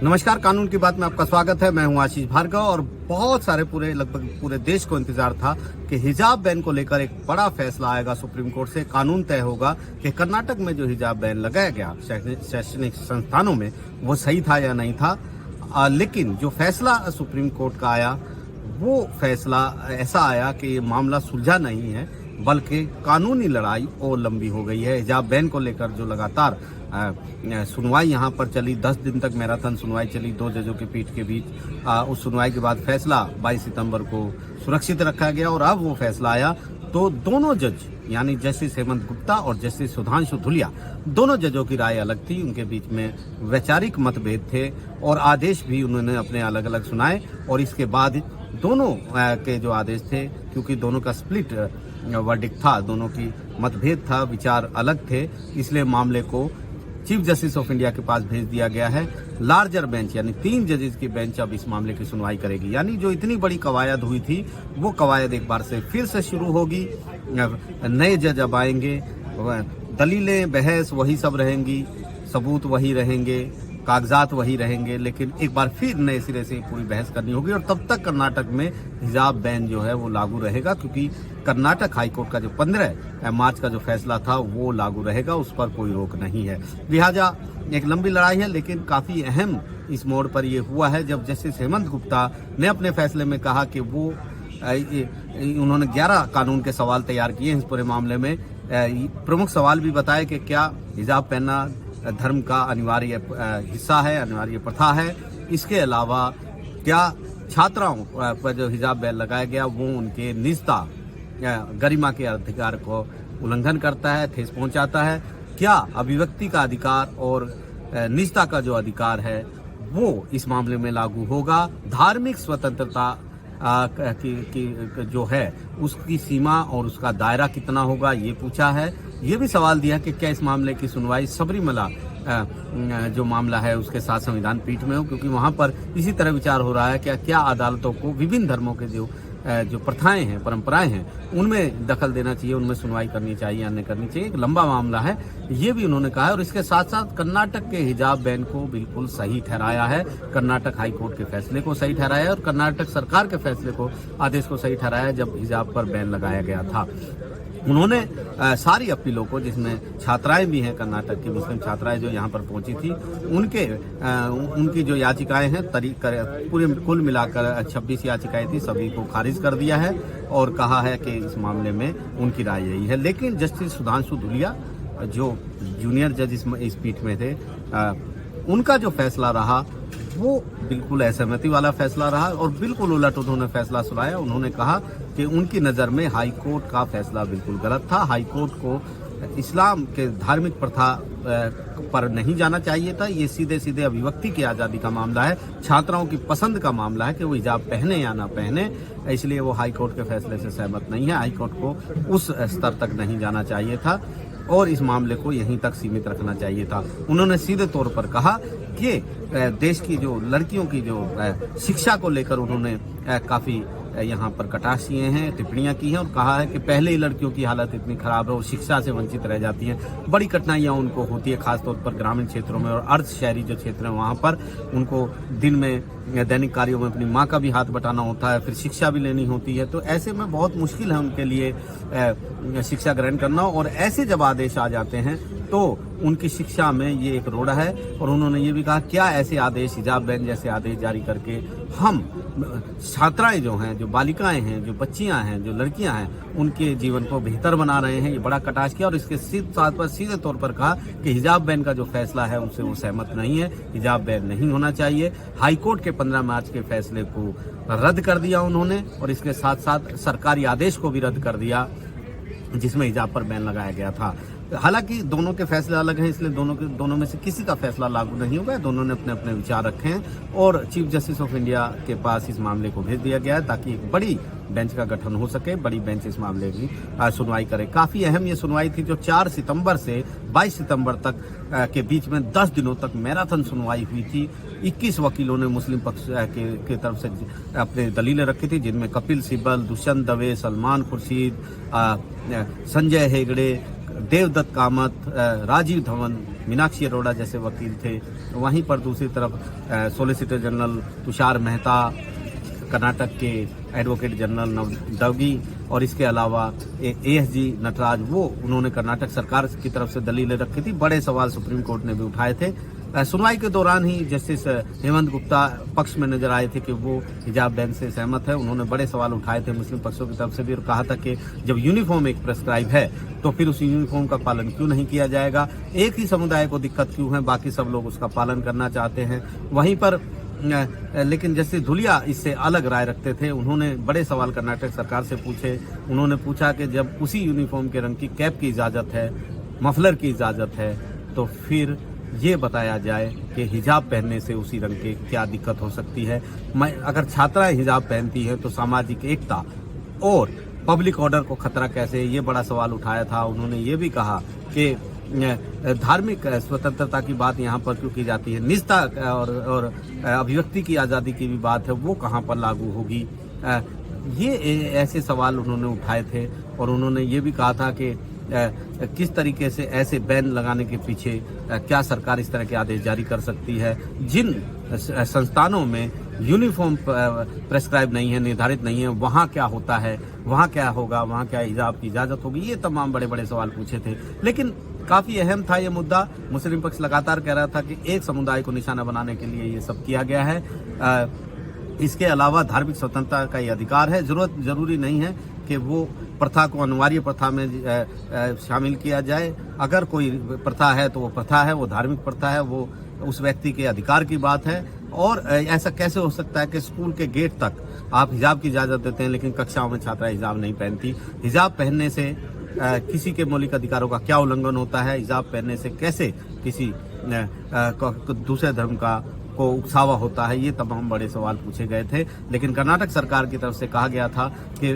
नमस्कार, कानून की बात में आपका स्वागत है। मैं हूं आशीष भार्गव और बहुत सारे लगभग पूरे देश को इंतजार था कि हिजाब बैन को लेकर एक बड़ा फैसला आएगा सुप्रीम कोर्ट से। कानून तय होगा कि कर्नाटक में जो हिजाब बैन लगाया गया शैक्षणिक संस्थानों में वो सही था या नहीं था। लेकिन जो फैसला सुप्रीम कोर्ट का आया वो फैसला ऐसा आया कि ये मामला सुलझा नहीं है, बल्कि कानूनी लड़ाई और लंबी हो गई है। हिजाब बैन को लेकर जो लगातार सुनवाई यहाँ पर चली, 10 दिन तक मैराथन सुनवाई चली 2 जजों की पीठ के बीच। उस सुनवाई के बाद फैसला 22 सितंबर को सुरक्षित रखा गया और अब वो फैसला आया तो दोनों जज यानी जस्टिस हेमंत गुप्ता और जस्टिस सुधांशु धुलिया, दोनों जजों की राय अलग थी। उनके बीच में वैचारिक मतभेद थे और आदेश भी उन्होंने अपने अलग अलग सुनाए। और इसके बाद दोनों के जो आदेश थे, क्योंकि दोनों का स्प्लिट वर्डिक्ट था, दोनों की मतभेद था, विचार अलग थे, इसलिए मामले को चीफ जस्टिस ऑफ इंडिया के पास भेज दिया गया है। लार्जर बेंच यानी 3 जजेस की बेंच अब इस मामले की सुनवाई करेगी। यानी जो इतनी बड़ी कवायद हुई थी वो कवायद एक बार से फिर से शुरू होगी। नए जज अब आएंगे, दलीलें बहस वही सब रहेंगी, सबूत वही रहेंगे, कागजात वही रहेंगे, लेकिन एक बार फिर नए सिरे से पूरी बहस करनी होगी। और तब तक कर्नाटक में हिजाब बैन जो है वो लागू रहेगा, क्योंकि कर्नाटक हाईकोर्ट का जो 15 मार्च का जो फैसला था वो लागू रहेगा, उस पर कोई रोक नहीं है। लिहाजा एक लंबी लड़ाई है, लेकिन काफी अहम इस मोड़ पर यह हुआ है जब जस्टिस हेमंत गुप्ता ने अपने फैसले में कहा कि वो उन्होंने 11 कानून के सवाल तैयार किए हैं इस पूरे मामले में। प्रमुख सवाल भी बताए कि क्या हिजाब पहनना धर्म का अनिवार्य हिस्सा है, अनिवार्य प्रथा है। इसके अलावा क्या छात्राओं पर जो हिजाब बैन लगाया गया वो उनके निजता गरिमा के अधिकार को उल्लंघन करता है, ठेस पहुंचाता है। क्या अभिव्यक्ति का अधिकार और निजता का जो अधिकार है वो इस मामले में लागू होगा। धार्मिक स्वतंत्रता की जो है उसकी सीमा और उसका दायरा कितना होगा ये पूछा है। ये भी सवाल दिया कि क्या इस मामले की सुनवाई सबरीमला जो मामला है उसके साथ संविधान पीठ में हो, क्योंकि वहां पर इसी तरह विचार हो रहा है कि क्या अदालतों को विभिन्न धर्मों के जो प्रथाएं हैं, परंपराएं हैं, उनमें दखल देना चाहिए, उनमें सुनवाई करनी चाहिए, अन्य करनी चाहिए। एक लंबा मामला है, ये भी उन्होंने कहा है। और इसके साथ साथ कर्नाटक के हिजाब बैन को बिल्कुल सही ठहराया है, कर्नाटक हाईकोर्ट के फैसले को सही ठहराया है और कर्नाटक सरकार के फैसले को, आदेश को सही ठहराया है जब हिजाब पर बैन लगाया गया था। उन्होंने सारी अपीलों को, जिसमें छात्राएं भी हैं, कर्नाटक की मुस्लिम छात्राएं जो यहाँ पर पहुंची थी, उनकी जो याचिकाएं हैं पूरे कुल मिलाकर 26 याचिकाएं थी, सभी को खारिज कर दिया है और कहा है कि इस मामले में उनकी राय यही है। लेकिन जस्टिस सुधांशु धुलिया जो जूनियर जज इस पीठ में थे, उनका जो फैसला रहा वो बिल्कुल असहमति वाला फैसला रहा और बिल्कुल उलट उन्होंने फैसला सुनाया। उन्होंने कहा कि उनकी नज़र में हाईकोर्ट का फैसला बिल्कुल गलत था। हाईकोर्ट को इस्लाम के धार्मिक प्रथा पर नहीं जाना चाहिए था। ये सीधे सीधे अभिव्यक्ति की आज़ादी का मामला है, छात्राओं की पसंद का मामला है कि वो हिजाब पहने या ना पहने, इसलिए वो हाईकोर्ट के फैसले से सहमत नहीं है। हाईकोर्ट को उस स्तर तक नहीं जाना चाहिए था और इस मामले को यहीं तक सीमित रखना चाहिए था। उन्होंने सीधे तौर पर कहा कि देश की जो लड़कियों की जो शिक्षा को लेकर उन्होंने काफ़ी यहाँ पर कटाक्ष किए हैं, टिप्पणियां की हैं और कहा है कि पहले ही लड़कियों की हालत इतनी खराब है और शिक्षा से वंचित रह जाती हैं। बड़ी कठिनाइयां उनको होती है, खासतौर पर ग्रामीण क्षेत्रों में और अर्ध शहरी जो क्षेत्र हैं वहाँ पर उनको दिन में दैनिक कार्यों में अपनी माँ का भी हाथ बटाना होता है, फिर शिक्षा भी लेनी होती है। तो ऐसे में बहुत मुश्किल है उनके लिए शिक्षा ग्रहण करना। और ऐसे जब आदेश आ जाते हैं तो उनकी शिक्षा में ये एक रोड़ा है। और उन्होंने ये भी कहा क्या ऐसे आदेश, हिजाब बैन जैसे आदेश जारी करके हम छात्राएं जो हैं, जो बालिकाएं हैं, जो बच्चियां हैं, जो लड़कियां हैं, उनके जीवन को बेहतर बना रहे हैं। ये बड़ा कटाक्ष किया और इसके साथ पर सीधे तौर पर कहा कि हिजाब बैन का जो फैसला है उससे वो सहमत नहीं है, हिजाब बैन नहीं होना चाहिए। हाईकोर्ट के 15 मार्च के फैसले को रद्द कर दिया उन्होंने और इसके साथ साथ सरकारी आदेश को भी रद्द कर दिया जिसमें हिजाब पर बैन लगाया गया था। हालांकि दोनों के फैसले अलग हैं, इसलिए दोनों में से किसी का फैसला लागू नहीं होगा। दोनों ने अपने अपने विचार रखे हैं और चीफ जस्टिस ऑफ इंडिया के पास इस मामले को भेज दिया गया है ताकि एक बड़ी बेंच का गठन हो सके, बड़ी बेंच इस मामले की सुनवाई करे। काफी अहम ये सुनवाई थी जो 4 सितंबर से 22 सितंबर तक के बीच में 10 दिनों तक मैराथन सुनवाई हुई थी। 21 वकीलों ने मुस्लिम पक्ष की तरफ से अपने दलीलें रखी थी, जिनमें कपिल सिब्बल, दुष्यंत दवे, सलमान खुर्शीद, संजय हेगड़े, देवदत्त कामत, राजीव धवन, मीनाक्षी अरोड़ा जैसे वकील थे। वहीं पर दूसरी तरफ सॉलिसिटर जनरल तुषार मेहता, कर्नाटक के एडवोकेट जनरल नवदगी, और इसके अलावा ASG नटराज, वो उन्होंने कर्नाटक सरकार की तरफ से दलीलें रखी थी। बड़े सवाल सुप्रीम कोर्ट ने भी उठाए थे। सुनवाई के दौरान ही जस्टिस हेमंत गुप्ता पक्ष में नजर आए थे कि वो हिजाब बैन से सहमत है। उन्होंने बड़े सवाल उठाए थे मुस्लिम पक्षों की तरफ से भी और कहा था कि जब यूनिफॉर्म एक प्रेस्क्राइब है तो फिर उस यूनिफॉर्म का पालन क्यों नहीं किया जाएगा। एक ही समुदाय को दिक्कत क्यों है, बाकी सब लोग उसका पालन करना चाहते हैं। वहीं पर लेकिन जस्टिस धुलिया इससे अलग राय रखते थे। उन्होंने बड़े सवाल कर्नाटक सरकार से पूछे। उन्होंने पूछा कि जब उसी यूनिफॉर्म के रंग की कैप की इजाज़त है, मफलर की इजाज़त है, तो फिर ये बताया जाए कि हिजाब पहनने से उसी रंग के क्या दिक्कत हो सकती है। अगर छात्राएं हिजाब पहनती हैं तो सामाजिक एकता और पब्लिक ऑर्डर को खतरा कैसे, ये बड़ा सवाल उठाया था। उन्होंने ये भी कहा कि धार्मिक स्वतंत्रता की बात यहाँ पर क्यों की जाती है, निजता और अभिव्यक्ति की आज़ादी की भी बात है, वो कहाँ पर लागू होगी। ये ऐसे सवाल उन्होंने उठाए थे। और उन्होंने ये भी कहा था कि किस तरीके से ऐसे बैन लगाने के पीछे क्या सरकार इस तरह के आदेश जारी कर सकती है। जिन संस्थानों में यूनिफॉर्म प्रेस्क्राइब नहीं है, निर्धारित नहीं है, वहाँ क्या होता है, वहाँ क्या होगा, वहाँ क्या हिजाब की इजाज़त होगी, ये तमाम बड़े बड़े सवाल पूछे थे। लेकिन काफ़ी अहम था ये मुद्दा। मुस्लिम पक्ष लगातार कह रहा था कि एक समुदाय को निशाना बनाने के लिए ये सब किया गया है। इसके अलावा धार्मिक स्वतंत्रता का ये अधिकार है। जरूरी नहीं है कि वो प्रथा को अनिवार्य प्रथा में शामिल किया जाए। अगर कोई प्रथा है तो वो प्रथा है, वो धार्मिक प्रथा है, वो उस व्यक्ति के अधिकार की बात है। और ऐसा कैसे हो सकता है कि स्कूल के गेट तक आप हिजाब की इजाज़त देते हैं लेकिन कक्षाओं में छात्राएं हिजाब नहीं पहनती। हिजाब पहनने से किसी के मौलिक अधिकारों का क्या उल्लंघन होता है, हिजाब पहनने से कैसे किसी दूसरे धर्म का को उकसावा होता है, ये तमाम बड़े सवाल पूछे गए थे। लेकिन कर्नाटक सरकार की तरफ से कहा गया था कि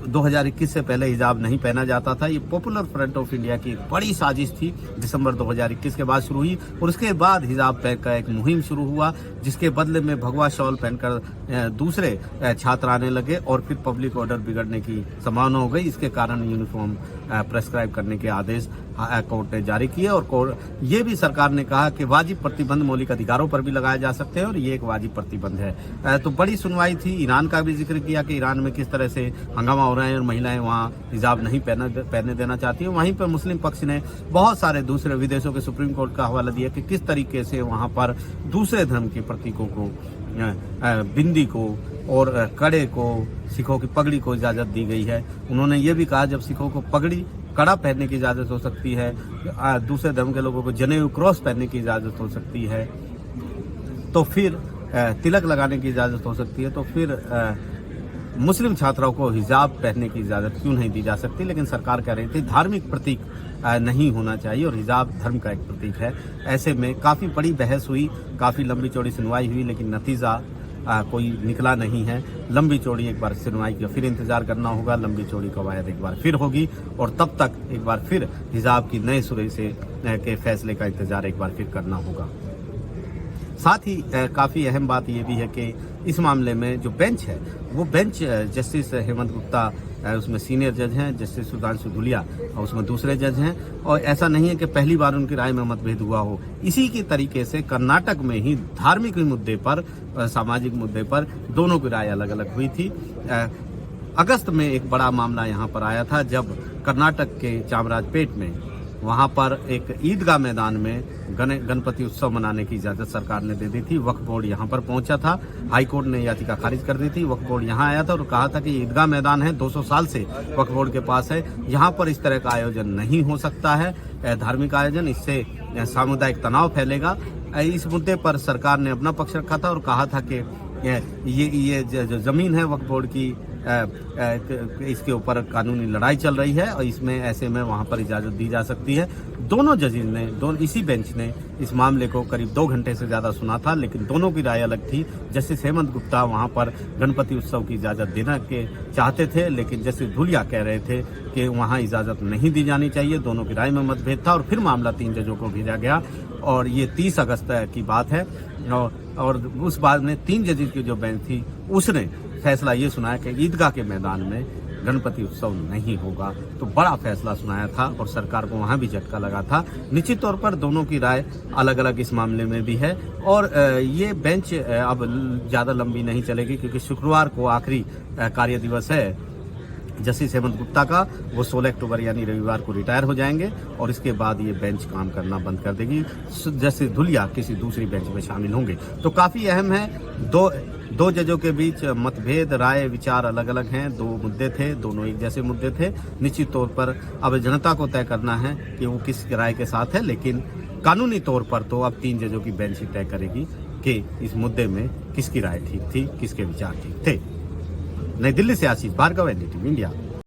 2021 से पहले हिजाब नहीं पहना जाता था। ये पॉपुलर फ्रंट ऑफ इंडिया की एक बड़ी साजिश थी, दिसंबर 2021 के बाद शुरू हुई। और उसके बाद हिजाब का एक मुहिम शुरू हुआ, जिसके बदले में भगवा शॉल पहनकर दूसरे छात्र आने लगे और फिर पब्लिक ऑर्डर बिगड़ने की संभावना हो गई। इसके कारण यूनिफॉर्म प्रेस्क्राइब करने के आदेश कोर्ट ने जारी किए। और कोर्ट ये भी सरकार ने कहा कि वाजिब प्रतिबंध मौलिक अधिकारों पर भी लगाए जा सकते हैं और ये एक वाजिब प्रतिबंध है। तो बड़ी सुनवाई थी। ईरान का भी जिक्र किया कि ईरान में किस तरह से हंगामा हो रहा है और महिलाएं वहाँ हिजाब नहीं पहनने देना चाहती हैं। वहीं पर मुस्लिम पक्ष ने बहुत सारे दूसरे विदेशों के सुप्रीम कोर्ट का हवाला दिया कि किस तरीके से वहाँ पर दूसरे धर्म के प्रतीकों को, बिंदी को और कड़े को, सिखों की पगड़ी को इजाज़त दी गई है। उन्होंने ये भी कहा जब सिखों को पगड़ी कड़ा पहनने की इजाज़त हो सकती है, दूसरे धर्म के लोगों को जनेऊ क्रॉस पहनने की इजाज़त हो सकती है, तो फिर तिलक लगाने की इजाज़त हो सकती है, तो फिर मुस्लिम छात्राओं को हिजाब पहनने की इजाज़त क्यों नहीं दी जा सकती। लेकिन सरकार कह रही थी धार्मिक प्रतीक नहीं होना चाहिए और हिजाब धर्म का एक प्रतीक है। ऐसे में काफ़ी बड़ी बहस हुई, काफ़ी लंबी चौड़ी सुनवाई हुई, लेकिन नतीजा कोई निकला नहीं है। लंबी चौड़ी एक बार सुनवाई का फिर इंतजार करना होगा, लंबी चौड़ी कवायद एक बार फिर होगी और तब तक एक बार फिर हिजाब की नए सिरे से के फैसले का इंतजार एक बार फिर करना होगा। साथ ही काफ़ी अहम बात ये भी है कि इस मामले में जो बेंच है वो बेंच जस्टिस हेमंत गुप्ता उसमें सीनियर जज हैं, जस्टिस सुधांशु धुलिया और उसमें दूसरे जज हैं। और ऐसा नहीं है कि पहली बार उनकी राय में मतभेद हुआ हो। इसी की तरीके से कर्नाटक में ही धार्मिक मुद्दे पर, सामाजिक मुद्दे पर दोनों की राय अलग अलग हुई थी। अगस्त में एक बड़ा मामला यहाँ पर आया था जब कर्नाटक के चामराजपेट में वहाँ पर एक ईदगाह मैदान में गणपति उत्सव मनाने की इजाज़त सरकार ने दे दी थी। वक्फ बोर्ड यहाँ पर पहुंचा था, हाई कोर्ट ने याचिका खारिज कर दी थी। वक्फ बोर्ड यहाँ आया था और कहा था कि ईदगाह मैदान है, 200 साल से वक्फ बोर्ड के पास है, यहाँ पर इस तरह का आयोजन नहीं हो सकता है, धार्मिक आयोजन, इससे सामुदायिक तनाव फैलेगा। इस मुद्दे पर सरकार ने अपना पक्ष रखा था और कहा था कि ये जो जमीन है वक्फ बोर्ड की, इसके ऊपर कानूनी लड़ाई चल रही है और इसमें ऐसे में वहाँ पर इजाज़त दी जा सकती है। दोनों जजेस ने, इसी बेंच ने इस मामले को करीब 2 घंटे से ज़्यादा सुना था, लेकिन दोनों की राय अलग थी। जस्टिस हेमंत गुप्ता वहाँ पर गणपति उत्सव की इजाज़त देना के चाहते थे, लेकिन जस्टिस धुलिया कह रहे थे कि वहाँ इजाज़त नहीं दी जानी चाहिए। दोनों की राय में मतभेद था और फिर मामला 3 जजों को भेजा गया और ये 30 अगस्त की बात है। और उस बाद में 3 जजेस की जो बेंच थी उसने फैसला ये सुनाया कि ईदगाह के मैदान में गणपति उत्सव नहीं होगा। तो बड़ा फैसला सुनाया था और सरकार को वहां भी झटका लगा था। निश्चित तौर पर दोनों की राय अलग अलग इस मामले में भी है और ये बेंच अब ज़्यादा लंबी नहीं चलेगी क्योंकि शुक्रवार को आखिरी कार्य दिवस है जस्टिस हेमंत गुप्ता का। वो 16 अक्टूबर यानी रविवार को रिटायर हो जाएंगे और इसके बाद ये बेंच काम करना बंद कर देगी। जस्टिस धुलिया किसी दूसरी बेंच में शामिल होंगे। तो काफ़ी अहम है। दो जजों के बीच मतभेद, राय, विचार अलग अलग हैं। दो मुद्दे थे, दोनों एक जैसे मुद्दे थे। निश्चित तौर पर अब जनता को तय करना है कि वो किस राय के साथ है, लेकिन कानूनी तौर पर तो अब 3 जजों की बेंच ही तय करेगी कि इस मुद्दे में किसकी राय ठीक थी, किसके विचार ठीक थे। नई दिल्ली से आशीष भार्गव, NDTV इंडिया।